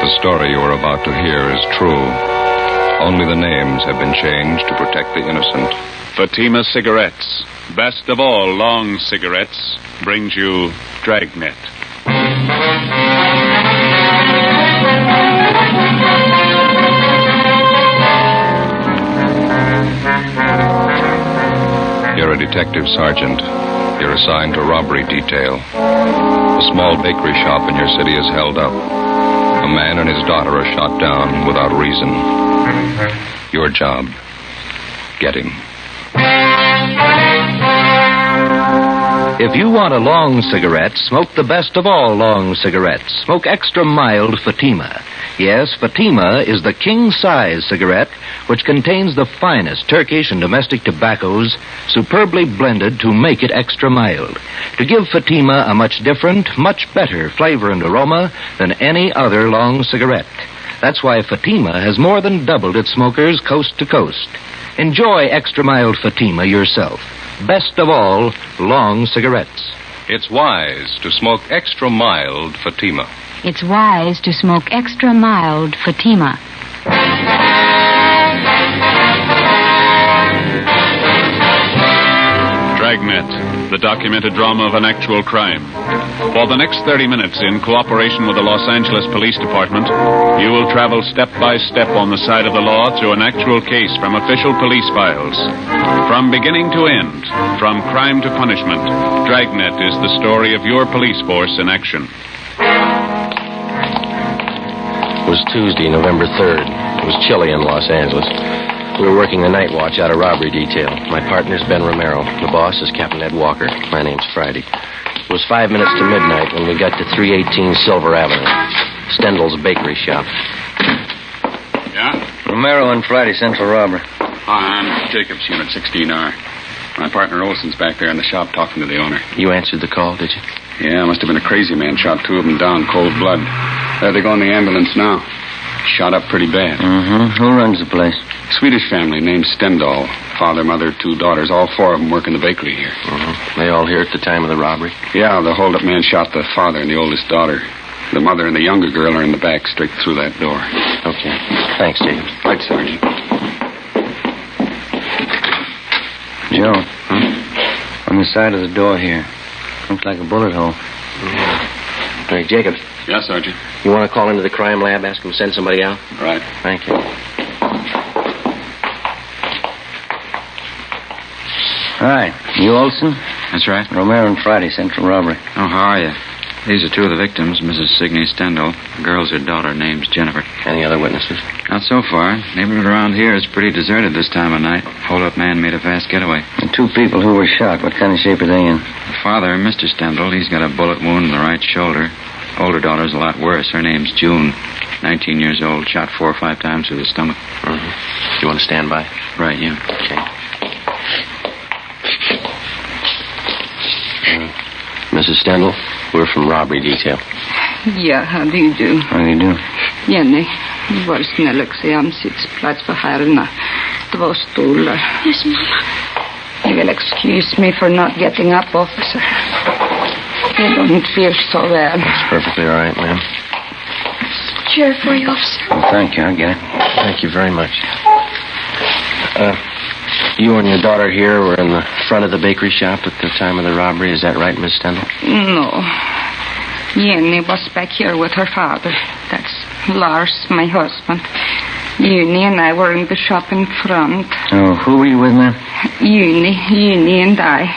The story you are about to hear is true. Only the names have been changed to protect the innocent. Fatima Cigarettes, best of all long cigarettes, brings you Dragnet. You're a detective sergeant. You're assigned to robbery detail. A small bakery shop in your city is held up. A man and his daughter are shot down without reason. Your job, get him. If you want a long cigarette, smoke the best of all long cigarettes. Smoke extra mild Fatima. Yes, Fatima is the king-size cigarette which contains the finest Turkish and domestic tobaccos superbly blended to make it extra mild, to give Fatima a much different, much better flavor and aroma than any other long cigarette. That's why Fatima has more than doubled its smokers coast to coast. Enjoy extra mild Fatima yourself. Best of all, long cigarettes. It's wise to smoke extra mild Fatima. It's wise to smoke extra mild Fatima. Dragnet, the documented drama of an actual crime. For the next 30 minutes, in cooperation with the Los Angeles Police Department, you will travel step by step on the side of the law through an actual case from official police files. From beginning to end, from crime to punishment, Dragnet is the story of your police force in action. It was Tuesday, November 3rd. It was chilly in Los Angeles. We were working the night watch out of robbery detail. My partner's Ben Romero. The boss is Captain Ed Walker. My name's Friday. It was 5 minutes to midnight when we got to 318 Silver Avenue, Stendel's bakery shop. Yeah? Romero and Friday, central robbery. Hi, I'm Jacobs, Unit 16R. My partner Olson's back there in the shop talking to the owner. You answered the call, did you? Yeah, must have been a crazy man. Shot two of them down, cold blood. There they go in the ambulance now. Shot up pretty bad. Mm-hmm. Who runs the place? Swedish family named Stendal. Father, mother, two daughters. All four of them work in the bakery here. Mm-hmm. They all here at the time of the robbery? Yeah, the hold-up man shot the father and the oldest daughter. The mother and the younger girl are in the back, straight through that door. Okay. Thanks, Jacobs. Right, Sergeant. Joe. Huh? On the side of the door here. Looks like a bullet hole. Mm-hmm. Hey, Jacobs. Yeah, Sergeant. You want to call into the crime lab, ask them to send somebody out? Right. Thank you. Hi. You Olson? That's right. Romero and Friday, central robbery. Oh, how are you? These are two of the victims, Mrs. Signey Stendal. The girl's her daughter, name's Jennifer. Any other witnesses? Not so far. Neighborhood around here is pretty deserted this time of night. Hold-up man made a fast getaway. The two people who were shot, what kind of shape are they in? The father, Mr. Stendal, he's got a bullet wound in the right shoulder. Older daughter's a lot worse. Her name's June. 19 years old, shot 4 or 5 times through the stomach. Mm-hmm. You want to stand by? Right, yeah. Okay. Mrs. Stendal, we're from robbery detail. Ja, how do you do? How do you do? Jenny, var snäll och se om sittplats för herrarna. 2 stolar. Yes, Mama. You will excuse me for not getting up, officer. I don't feel so well. That's perfectly all right, ma'am. Chair for you, officer. Well, thank you. I'll get it. Thank you very much. You and your daughter here were in the front of the bakery shop at the time of the robbery. Is that right, Miss Stendal? No. Jenny was back here with her father. That's Lars, my husband. Uni and I were in the shop in front. Oh, who were you with, ma'am? Uni and I.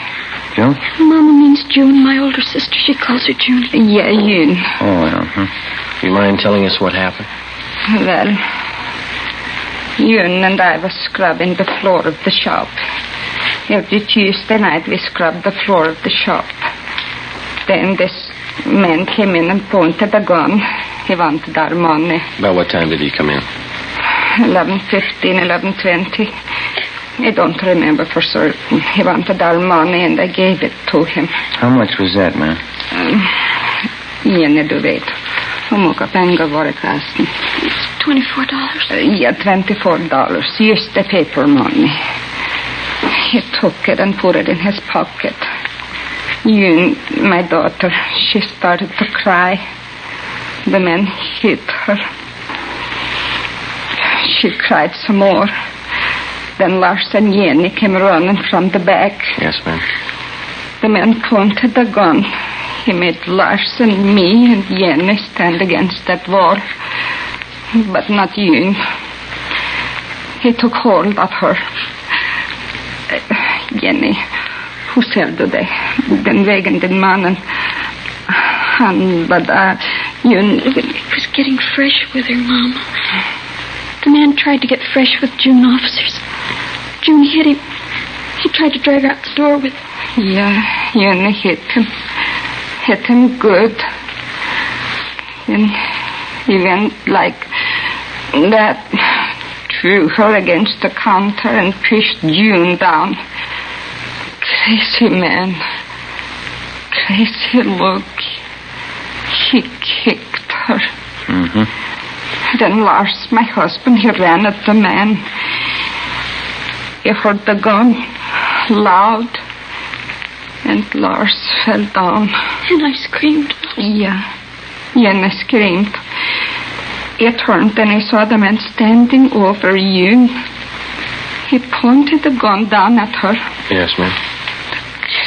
June? Mama means June, my older sister. She calls her June. Yeah, June. Oh, well. Do you mind telling us what happened? Well, June and I was scrubbing the floor of the shop. Every Tuesday night we scrubbed the floor of the shop. Then this man came in and pointed a gun. He wanted our money. About what time did he come in? 11:15, 11:20. I don't remember for certain. He wanted our money and I gave it to him. How much was that, ma'am? Jenny, du vet. Hur mycket pengar var det kasten? $24. Yeah, $24. Just the paper money. He took it and put it in his pocket. June, my daughter, she started to cry. The man hit her. She cried some more. Then Lars and Jenny came running from the back. Yes, ma'am. The man pointed the gun. He made Lars and me and Jenny stand against that wall. But not June. He took hold of her. Jenny, hur ser du det? Den vägen din mannen. Han bara... June... It was getting fresh with her, Mom. The man tried to get fresh with June officers. June hit him. He tried to drag her out the door with... Yeah, Jenny hit him. Hit him good. And he went like that, threw her against the counter and pushed June down. Crazy man. Crazy look. He kicked her. Mm-hmm. Then Lars, my husband, he ran at the man. He heard the gun loud. And Lars fell down. And I screamed. Yeah. Jenny screamed. He turned and he saw the man standing over June. He pointed the gun down at her. Yes, ma'am.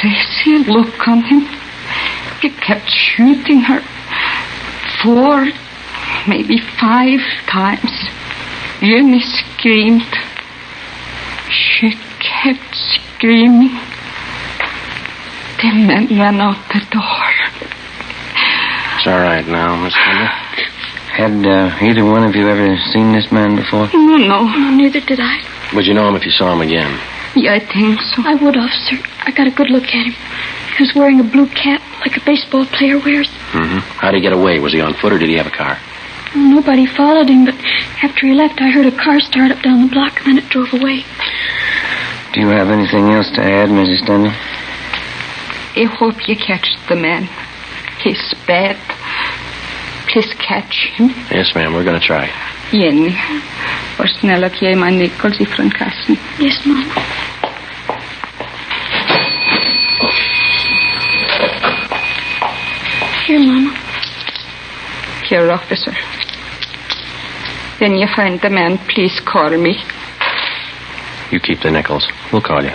Crazy look on him. He kept shooting her 4, maybe 5 times. Jenny screamed. She kept screaming. The man ran out the door. It's all right now, Miss Linda. Had either one of you ever seen this man before? No. Neither did I. Would you know him if you saw him again? Yeah, I think so. I would, officer. I got a good look at him. He was wearing a blue cap like a baseball player wears. Mm-hmm. How'd he get away? Was he on foot or did he have a car? Nobody followed him, but after he left, I heard a car start up down the block, and then it drove away. Do you have anything else to add, Mrs. Stendhal? I hope you catch the man. He's bad. Please catch him. Yes, ma'am. We're going to try. Jenny, var snäll och ge mig Nichols ifrån kassan. Yes, Mom. Here, Mama. Here, officer. When you find the man, please call me. You keep the nickels. We'll call you.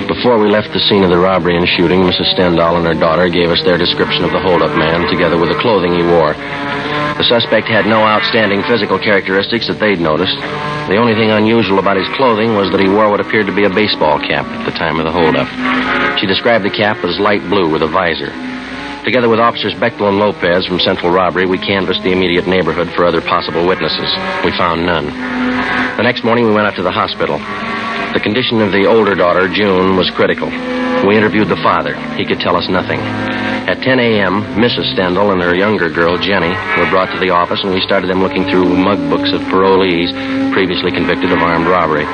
Before we left the scene of the robbery and shooting, Mrs. Stendhal and her daughter gave us their description of the hold-up man, together with the clothing he wore. The suspect had no outstanding physical characteristics that they'd noticed. The only thing unusual about his clothing was that he wore what appeared to be a baseball cap at the time of the hold-up. She described the cap as light blue with a visor. Together with Officers Bechtel and Lopez from Central Robbery, we canvassed the immediate neighborhood for other possible witnesses. We found none. The next morning, we went out to the hospital. The condition of the older daughter, June, was critical. We interviewed the father. He could tell us nothing. At 10 a.m., Mrs. Stendhal and her younger girl, Jenny, were brought to the office, and we started them looking through mug books of parolees previously convicted of armed robbery.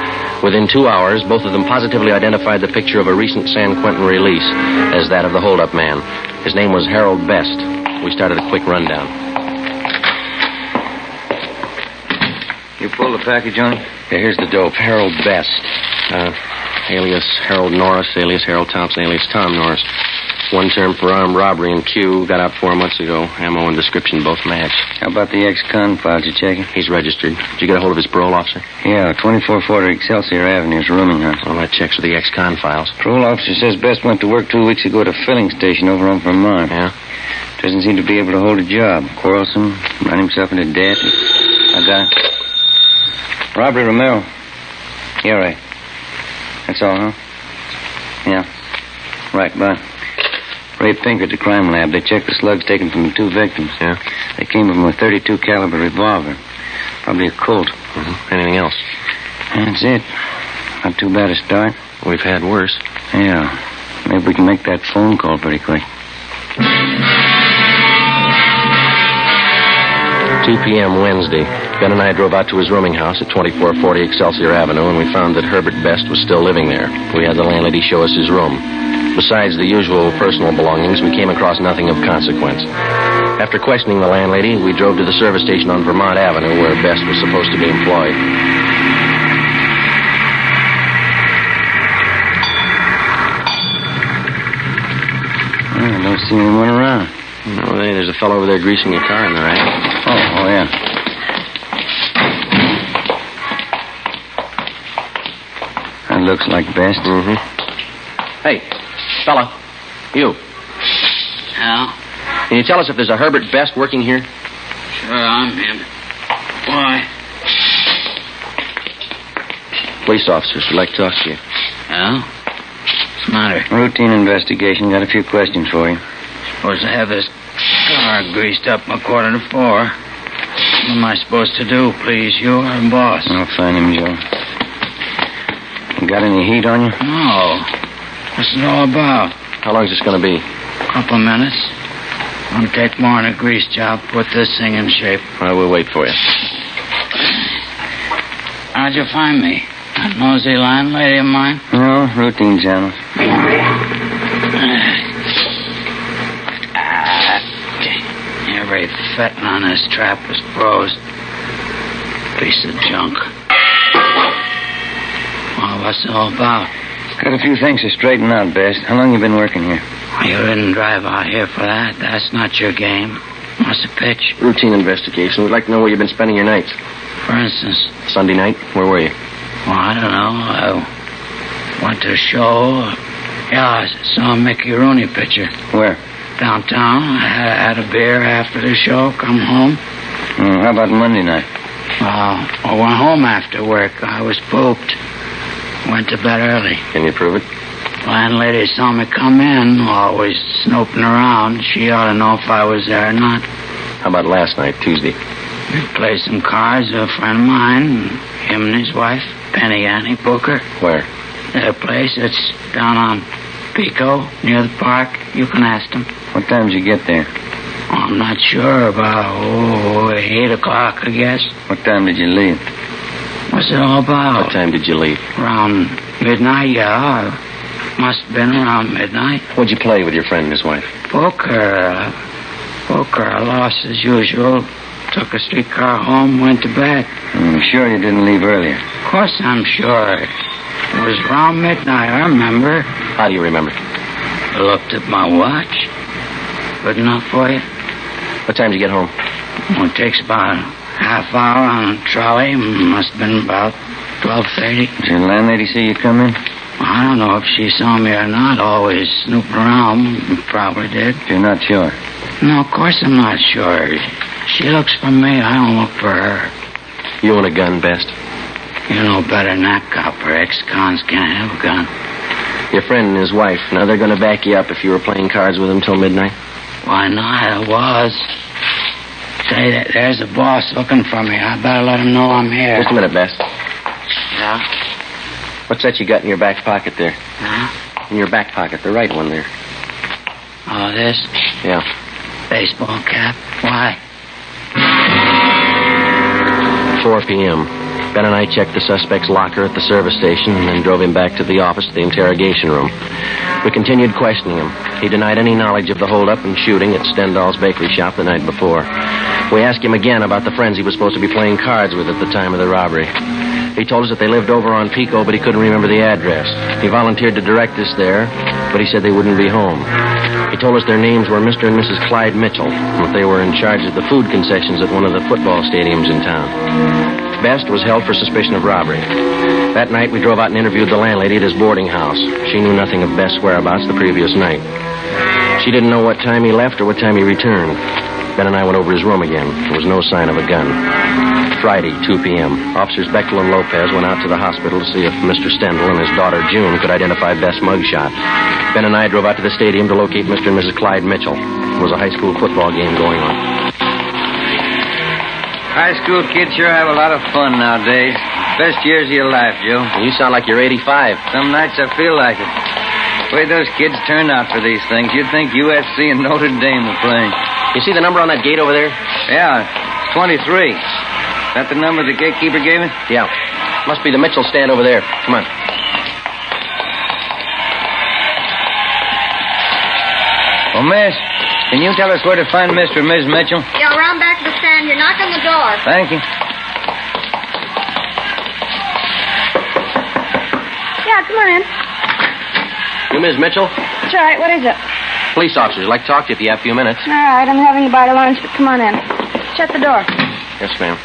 Within 2 hours, both of them positively identified the picture of a recent San Quentin release as that of the hold-up man. His name was Harold Best. We started a quick rundown. You pull the package on? Yeah, here's the dope. Harold Best. Alias Harold Norris, alias Harold Thompson, alias Tom Norris. One term for armed robbery in Q. Got out 4 months ago. Ammo and description both match. How about the ex-con files you checking? He's registered. Did you get a hold of his parole officer? Yeah, 2440 Excelsior Avenue is rooming house. Well, that checks with the ex-con files. Parole officer says Best went to work 2 weeks ago at a filling station over on Vermont. Yeah? Doesn't seem to be able to hold a job. Quarrelsome, ran himself into debt. I die. Robbery, Romero. Yeah, right. That's all, huh? Yeah. Right, bye. Ray Pink at the crime lab. They checked the slugs taken from the 2 victims. Yeah? They came from a .32 caliber revolver. Probably a Colt. Mm-hmm. Anything else? That's it. Not too bad a start. We've had worse. Yeah. Maybe we can make that phone call pretty quick. 2 p.m. Wednesday. Ben and I drove out to his rooming house at 2440 Excelsior Avenue, and we found that Herbert Best was still living there. We had the landlady show us his room. Besides the usual personal belongings, we came across nothing of consequence. After questioning the landlady, we drove to the service station on Vermont Avenue where Best was supposed to be employed. I don't see anyone around. No, there's a fellow over there greasing your car in the rack. Oh, yeah. That looks like Best. Mm-hmm. Hey, fella, you. Yeah? Can you tell us if there's a Herbert Best working here? Sure, I'm him. Why? Police officers would like to talk to you. Yeah? What's the matter? Routine investigation. Got a few questions for you. Supposed to have this car greased up a 3:45. What am I supposed to do, please? You or the boss? I'll find him, Joe. You got any heat on you? No. What's it all about? How long is this going to be? Couple minutes. Won't take more than a grease job. Put this thing in shape. I will wait for you. How'd you find me? That nosy landlady of mine? No, routine channels. Every fettin' on this trap is froze. Piece of junk. Well, what's it all about? Got a few things to straighten out, Best. How long you been working here? You didn't drive out here for that. That's not your game. What's the pitch? Routine investigation. We'd like to know where you've been spending your nights. For instance? Sunday night? Where were you? Well, I don't know. I went to a show. Yeah, I saw a Mickey Rooney picture. Where? Downtown. I had a beer after the show. Come home. How about Monday night? I went home after work. I was pooped. Went to bed early. Can you prove it? Landlady saw me come in, always snooping around. She ought to know if I was there or not. How about last night, Tuesday? We played some cards with a friend of mine, him and his wife, Penny Annie Booker. Where? Their place, it's down on Pico, near the park. You can ask them. What time did you get there? I'm not sure. About 8 o'clock, I guess. What time did you leave? What's it all about? What time did you leave? Around midnight, yeah. Must have been around midnight. What'd you play with your friend and his wife? Poker. I lost as usual. Took a streetcar home, went to bed. I'm sure you didn't leave earlier. Of course I'm sure. It was around midnight, I remember. How do you remember? I looked at my watch. Good enough for you? What time did you get home? Well, it takes about a half hour on a trolley. Must have been about 12:30. Did your landlady see you come in? I don't know if she saw me or not. Always snooping around. Probably did. You're not sure? No, of course I'm not sure. She looks for me. I don't look for her. You own a gun, Best? You know better than that, copper. Ex-cons can't have a gun. Your friend and his wife. Now, they're going to back you up if you were playing cards with them till midnight? Why not? I was. Say, there's a boss looking for me. I better let him know I'm here. Just a minute, Best. Yeah? What's that you got in your back pocket there? Huh? In your back pocket, the right one there. Oh, this? Yeah. Baseball cap. Why? 4 p.m. Ben and I checked the suspect's locker at the service station and then drove him back to the office, the interrogation room. We continued questioning him. He denied any knowledge of the holdup and shooting at Stendhal's bakery shop the night before. We asked him again about the friends he was supposed to be playing cards with at the time of the robbery. He told us that they lived over on Pico, but he couldn't remember the address. He volunteered to direct us there, but he said they wouldn't be home. He told us their names were Mr. and Mrs. Clyde Mitchell, and that they were in charge of the food concessions at one of the football stadiums in town. Best was held for suspicion of robbery. That night, we drove out and interviewed the landlady at his boarding house. She knew nothing of Best's whereabouts the previous night. She didn't know what time he left or what time he returned. Ben and I went over his room again. There was no sign of a gun. Friday, 2 p.m. Officers Bechtel and Lopez went out to the hospital to see if Mr. Stendhal and his daughter June could identify Best's mugshot. Ben and I drove out to the stadium to locate Mr. and Mrs. Clyde Mitchell. There was a high school football game going on. High school kids sure have a lot of fun nowadays. Best years of your life, Joe. You sound like you're 85. Some nights I feel like it. The way those kids turn out for these things, you'd think USC and Notre Dame were playing. You see the number on that gate over there? Yeah, 23. Is that the number the gatekeeper gave me? Yeah. Must be the Mitchell stand over there. Come on. Oh, miss, Can you tell us where to find Mr. and Ms. Mitchell? Yeah, around back of the stand here. Knock on the door. Thank you. Yeah, come on in. You Ms. Mitchell? That's all right. What is it? Police officers. I'd like to talk to you if you have a few minutes. All right, I'm having a bite of lunch, but come on in. Shut the door. Yes, ma'am.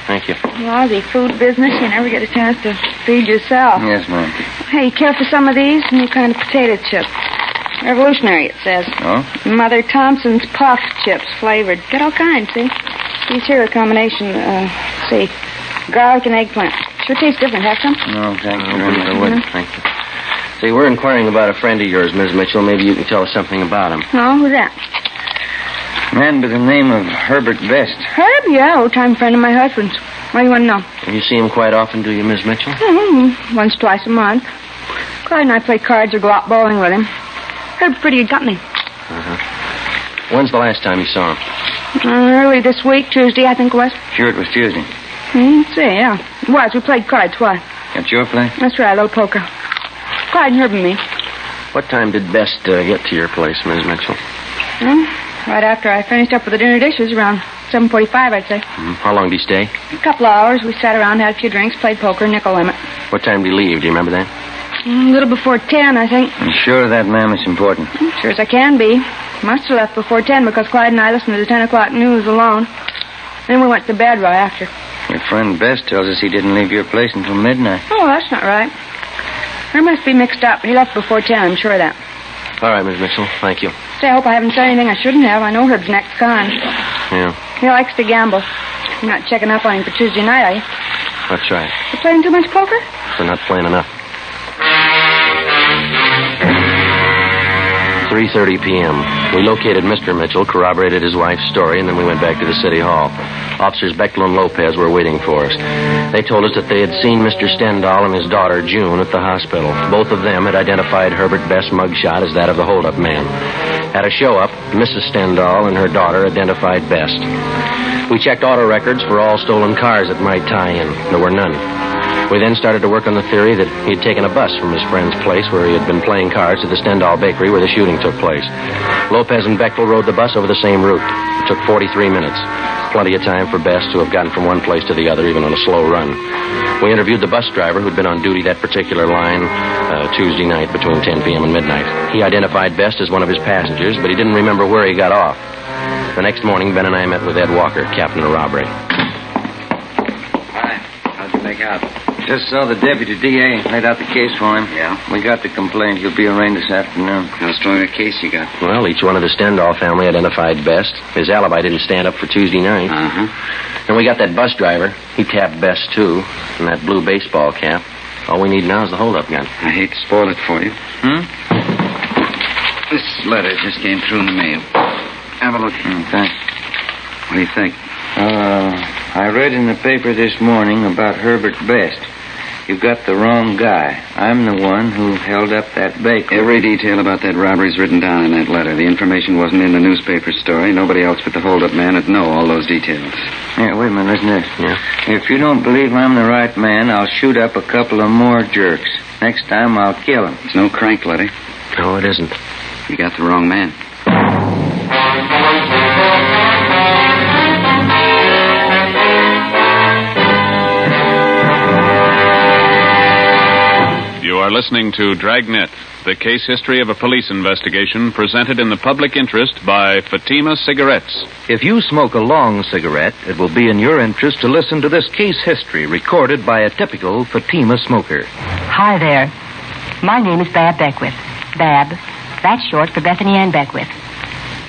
Thank you. Lousy food business. You never get a chance to feed yourself. Yes, ma'am. Hey, you care for some of these? New kind of potato chip. Revolutionary, it says. Oh? Mother Thompson's puff chips, flavored. Get all kinds, see? These here are a combination, see, garlic and eggplant. Sure tastes different. Have some? No, thank you. I wouldn't. Thank you. See, we're inquiring about a friend of yours, Ms. Mitchell. Maybe you can tell us something about him. Oh, who's that? Man by the name of Herbert Best. Herb? Yeah, old-time friend of my husband's. What do you want to know? You see him quite often, do you, Ms. Mitchell? Mm-hmm. Once, twice a month. Clyde and I play cards or go out bowling with him. Herb's pretty good company. Uh-huh. When's the last time you saw him? Early this week, Tuesday, I think it was. Sure, it was Tuesday. Let's see, yeah. It was. We played cards. Why? That's your place? That's right, a little poker. Clyde and Herb and me. What time did Best get to your place, Ms. Mitchell? Right after I finished up with the dinner dishes, around 7:45, I'd say. How long did he stay? A couple of hours. We sat around, had a few drinks, played poker, nickel limit. What time did he leave? Do you remember that? A little before 10, I think. I'm sure that, ma'am, is important. Sure as I can be. Must have left before 10 because Clyde and I listened to the 10 o'clock news alone. Then we went to bed right after. Your friend Best tells us he didn't leave your place until midnight. Oh, that's not right. There must be mixed up. He left before 10, I'm sure of that. All right, Ms. Mitchell. Thank you. Say, I hope I haven't said anything I shouldn't have. I know Herb's next con. Yeah. He likes to gamble. You're not checking up on him for Tuesday night, are you? That's right. You playing too much poker? We're not playing enough. 3:30 p.m. We located Mr. Mitchell, corroborated his wife's story, and then we went back to the city hall. Officers Bechtel and Lopez were waiting for us. They told us that they had seen Mr. Stendhal and his daughter, June, at the hospital. Both of them had identified Herbert Best's mugshot as that of the holdup man. At a show-up, Mrs. Stendhal and her daughter identified Best. We checked auto records for all stolen cars that might tie in. There were none. We then started to work on the theory that he had taken a bus from his friend's place where he had been playing cards to the Stendhal bakery where the shooting took place. Lopez and Bechtel rode the bus over the same route. It took 43 minutes. Plenty of time for Best to have gotten from one place to the other, even on a slow run. We interviewed the bus driver who'd been on duty that particular line Tuesday night between 10 p.m. and midnight. He identified Best as one of his passengers, but he didn't remember where he got off. The next morning, Ben and I met with Ed Walker, captain of robbery. Hi. How'd you make out? Just saw the deputy DA laid out the case for him. Yeah? We got the complaint. He'll be arraigned this afternoon. How strong a case you got? Well, each one of the Stendhal family identified Best. His alibi didn't stand up for Tuesday night. Uh-huh. And we got that bus driver. He tapped Best, too. And that blue baseball cap. All we need now is the holdup gun. I hate to spoil it for you. This letter just came through in the mail. Have a look. Thanks. What do you think? I read in the paper this morning about Herbert Best. You got the wrong guy. I'm the one who held up that bakery. Every detail about that robbery's written down in that letter. The information wasn't in the newspaper story. Nobody else but the hold-up man would know all those details. Yeah, wait a minute. Listen to this. Yeah? If you don't believe I'm the right man, I'll shoot up a couple of more jerks. Next time, I'll kill him. It's no crank letter. No, it isn't. You got the wrong man. You are listening to Dragnet, the case history of a police investigation presented in the public interest by Fatima Cigarettes. If you smoke a long cigarette, it will be in your interest to listen to this case history recorded by a typical Fatima smoker. Hi there. My name is Bab Beckwith. Bab. That's short for Bethany Ann Beckwith.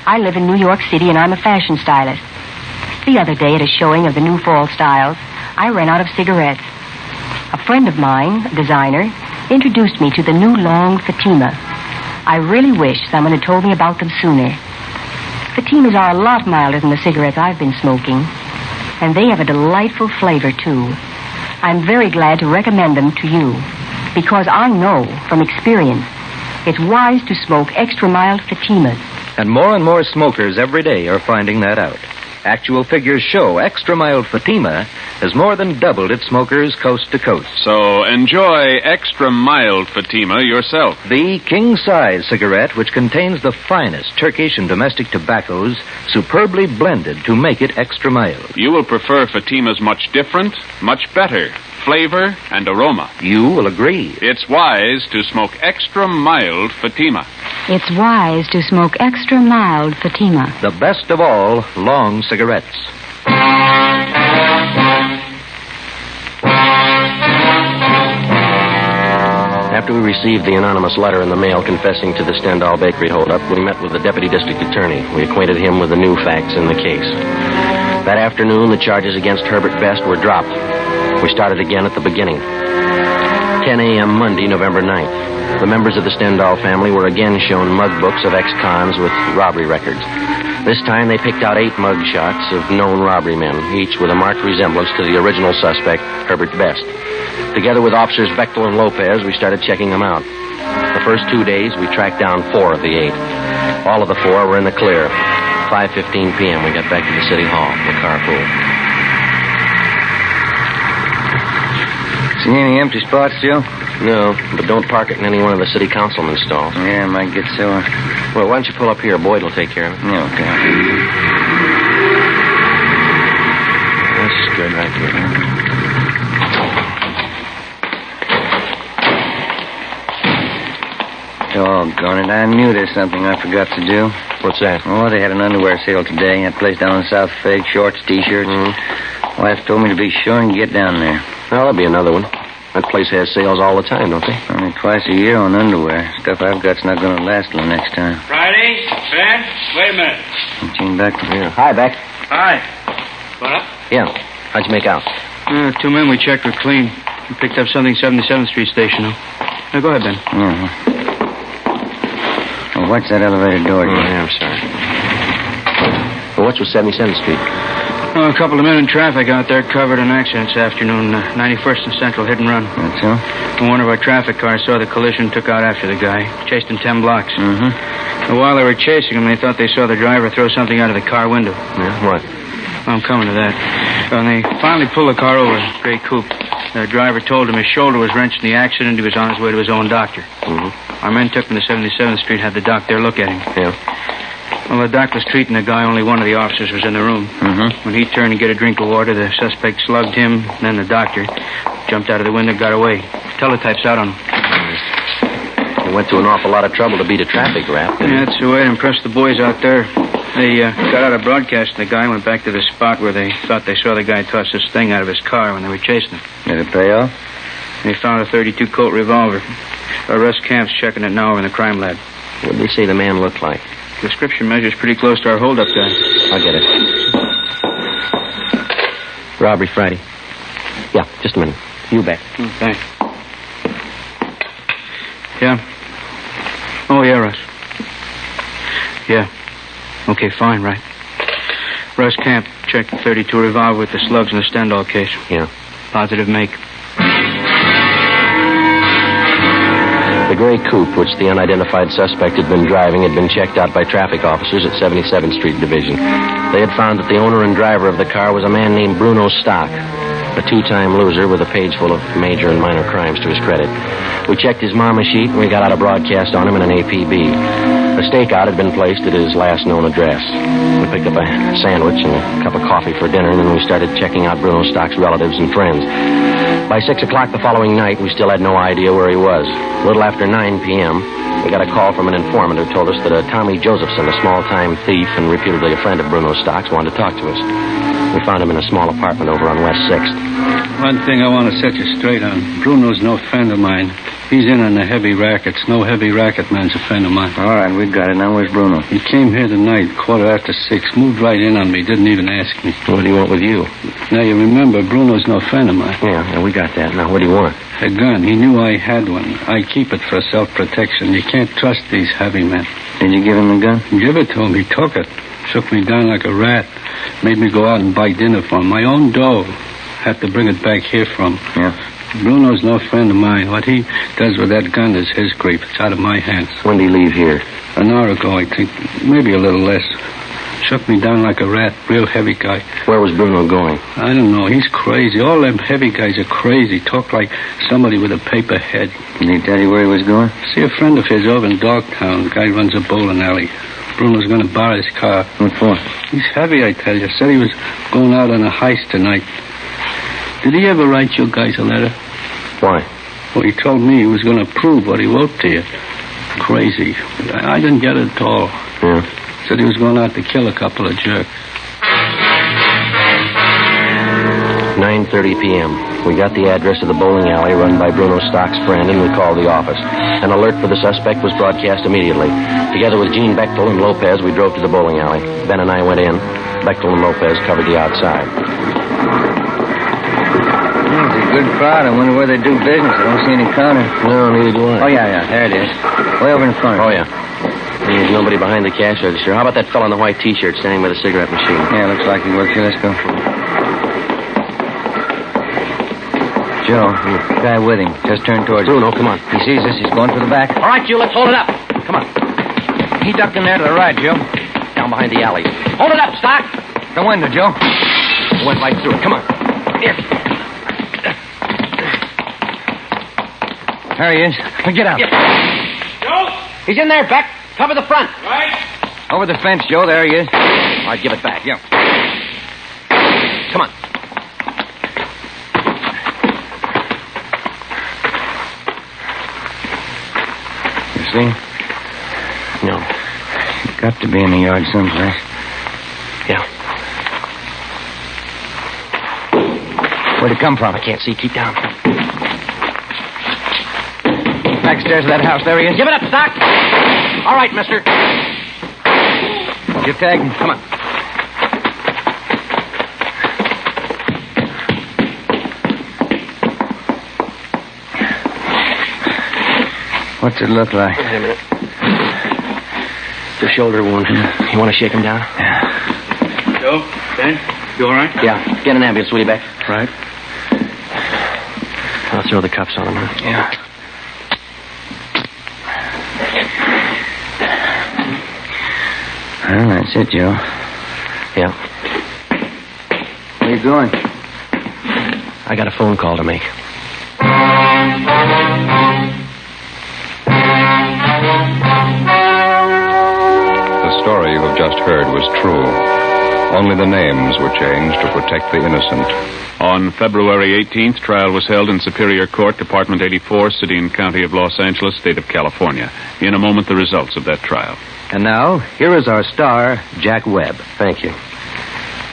I live in New York City, and I'm a fashion stylist. The other day, at a showing of the new fall styles, I ran out of cigarettes. A friend of mine, a designer, introduced me to the new long Fatima. I really wish someone had told me about them sooner. Fatimas are a lot milder than the cigarettes I've been smoking, and they have a delightful flavor, too. I'm very glad to recommend them to you, because I know from experience it's wise to smoke extra mild Fatimas. And more smokers every day are finding that out. Actual figures show extra mild Fatima has more than doubled its smokers coast to coast. So enjoy extra mild Fatima yourself. The king-size cigarette, which contains the finest Turkish and domestic tobaccos, superbly blended to make it extra mild. You will prefer Fatima's much different, much better flavor and aroma. You will agree. It's wise to smoke extra mild Fatima. It's wise to smoke extra mild Fatima. The best of all long cigarettes. After we received the anonymous letter in the mail confessing to the Stendhal Bakery holdup, we met with the deputy district attorney. We acquainted him with the new facts in the case. That afternoon, the charges against Herbert Best were dropped. We started again at the beginning. 10 a.m. Monday, November 9th. The members of the Stendhal family were again shown mug books of ex-cons with robbery records. This time they picked out 8 mug shots of known robbery men, each with a marked resemblance to the original suspect, Herbert Best. Together with officers Bechtel and Lopez, we started checking them out. The first 2 days, we tracked down 4 of the 8. All of the 4 were in the clear. 5:15 p.m., we got back to the city hall, the carpool. See any empty spots, Joe? No, but don't park it in any one of the city councilman's stalls. Yeah, might get sore. Well, why don't you pull up here? Boyd will take care of it. Yeah, okay. That's good right there. Doggone it, I knew there's something I forgot to do. What's that? Oh, they had an underwear sale today. That place down in South Fig, shorts, T-shirts. Wife told me to be sure and get down there. Well, that'll be another one. That place has sales all the time, don't they? Only twice a year on underwear. Stuff I've got's not going to last till next time. Friday? Ben? Wait a minute. Gene Beck? Yeah. Hi, Beck. Hi. What up? Yeah. How'd you make out? 2 men we checked were clean. We picked up something 77th Street station. Now, go ahead, Ben. Uh-huh. Well, what's that elevator door? Yeah, I'm sorry. Well, what's with 77th Street? Oh, a couple of men in traffic out there covered an accident this afternoon. 91st and Central, hit and run. That's so? And one of our traffic cars saw the collision, took out after the guy. Chased him 10 blocks. Mm-hmm. And while they were chasing him, they thought they saw the driver throw something out of the car window. Yeah, what? Well, I'm coming to that. When they finally pulled the car over, gray coupe, the driver told him his shoulder was wrenched in the accident. He was on his way to his own doctor. Mm-hmm. Our men took him to 77th Street, had the doc there look at him. Yeah. Well, the doc was treating the guy. Only one of the officers was in the room. Mm-hmm. When he turned to get a drink of water, the suspect slugged him, then the doctor. Jumped out of the window, got away. Teletype's out on him. He went to an awful lot of trouble to beat a traffic rap. Yeah, that's the way to impress the boys out there. They got out of broadcasting the guy, went back to the spot where they thought they saw the guy toss this thing out of his car when they were chasing him. Did it pay off? They found a .32 Colt revolver. Russ Camp's checking it now over in the crime lab. What did they say the man looked like? Description measures pretty close to our holdup guy. I'll get it. Robbery Friday. Yeah, just a minute. You back. Thanks. Yeah. Oh, yeah, Russ. Yeah. Okay, fine, right. Russ Camp checked the .32 revolver with the slugs in the Stendhal case. Yeah. Positive make. The gray coupe, which the unidentified suspect had been driving, had been checked out by traffic officers at 77th Street Division. They had found that the owner and driver of the car was a man named Bruno Stock, a 2-time loser with a page full of major and minor crimes to his credit. We checked his mama sheet, and we got out a broadcast on him in an APB. A stakeout had been placed at his last known address. We picked up a sandwich and a cup of coffee for dinner, and then we started checking out Bruno Stock's relatives and friends. By 6 o'clock the following night, we still had no idea where he was. A little after 9 p.m., we got a call from an informant who told us that a Tommy Josephson, a small-time thief and reputedly a friend of Bruno Stock's, wanted to talk to us. We found him in a small apartment over on West 6th. One thing I want to set you straight on. Bruno's no friend of mine. He's in on the heavy rackets. No heavy racket man's a friend of mine. All right, we've got it. Now where's Bruno? He came here tonight, 6:15. Moved right in on me. Didn't even ask me. What do you want with you? Now, you remember, Bruno's no friend of mine. Yeah, we got that. Now, what do you want? A gun. He knew I had one. I keep it for self-protection. You can't trust these heavy men. Did you give him the gun? Give it to him. He took it. Shook me down like a rat. Made me go out and buy dinner for him. My own dough. Had to bring it back here from. Yeah. Bruno's no friend of mine. What he does with that gun is his grief. It's out of my hands. When did he leave here? An hour ago, I think. Maybe a little less. Shook me down like a rat. Real heavy guy. Where was Bruno going? I don't know. He's crazy. All them heavy guys are crazy. Talk like somebody with a paper head. Did he tell you where he was going? See a friend of his over in Dogtown. Guy runs a bowling alley. Bruno's going to borrow his car. What for? He's heavy, I tell you. Said he was going out on a heist tonight. Did he ever write you guys a letter? Why? Well, he told me he was going to prove what he wrote to you. Crazy. I didn't get it at all. Yeah. Said he was going out to kill a couple of jerks. 9:30 p.m. We got the address of the bowling alley run by Bruno Stock's friend, and we called the office. An alert for the suspect was broadcast immediately. Together with Gene Bechtel and Lopez, we drove to the bowling alley. Ben and I went in. Bechtel and Lopez covered the outside. It's a good crowd. I wonder where they do business. I don't see any counter. No, neither do I. Oh, yeah. There it is. Way over in front. Oh, yeah. There's nobody behind the cash register. How about that fellow in the white T-shirt standing by the cigarette machine? Yeah, looks like he works here. Let's go. Joe, the guy with him just turned towards Bruno, come on. He sees us. He's going for the back. All right, you, let's hold it up. Come on. He ducked in there to the right, Joe. Down behind the alley. Hold it up, Stock. The window, Joe. Went right through it. Come on. Here. There he is. Get out. Joe! He's in there, Beck. Cover the front. Right. Over the fence, Joe. There he is. All right, give it back. Yeah. Come on. You see? No. Got to be in the yard someplace. Yeah. Where'd it come from? I can't see. Keep down. Backstairs of that house. There he is. Give it up, Stock. All right, mister. You tag him. Come on. What's it look like? Wait a minute. It's a shoulder wound. You want to shake him down? Yeah. Joe? Ben? You all right? Yeah. Get an ambulance, will you, Beck? Right. I'll throw the cuffs on him, huh? Yeah. Well, that's it, Joe. Yeah. Where you going? I got a phone call to make. The story you have just heard was true. Only the names were changed to protect the innocent. On February 18th, trial was held in Superior Court, Department 84, City and County of Los Angeles, State of California. In a moment, the results of that trial. And now, here is our star, Jack Webb. Thank you.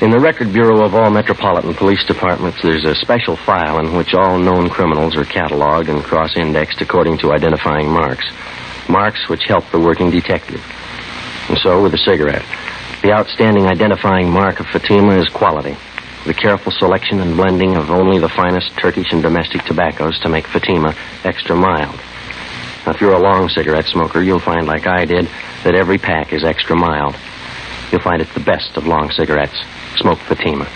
In the Record Bureau of all metropolitan police departments, there's a special file in which all known criminals are cataloged and cross-indexed according to identifying marks. Marks which help the working detective. And so, with the cigarette, the outstanding identifying mark of Fatima is quality. The careful selection and blending of only the finest Turkish and domestic tobaccos to make Fatima extra mild. Now, if you're a long cigarette smoker, you'll find, like I did, that every pack is extra mild. You'll find it the best of long cigarettes. Smoke Fatima.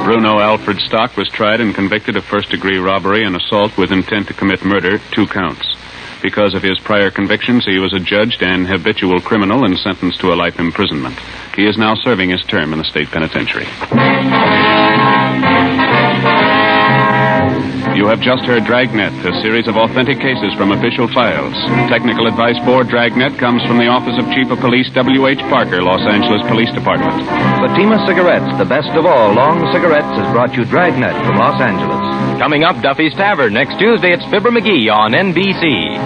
Bruno Alfred Stock was tried and convicted of first-degree robbery and assault with intent to commit murder, 2 counts. Because of his prior convictions, he was adjudged an habitual criminal and sentenced to a life imprisonment. He is now serving his term in the state penitentiary. You have just heard Dragnet, a series of authentic cases from official files. Technical advice for Dragnet comes from the Office of Chief of Police W.H. Parker, Los Angeles Police Department. Fatima Cigarettes, the best of all long cigarettes, has brought you Dragnet from Los Angeles. Coming up, Duffy's Tavern. Next Tuesday, it's Fibber McGee on NBC.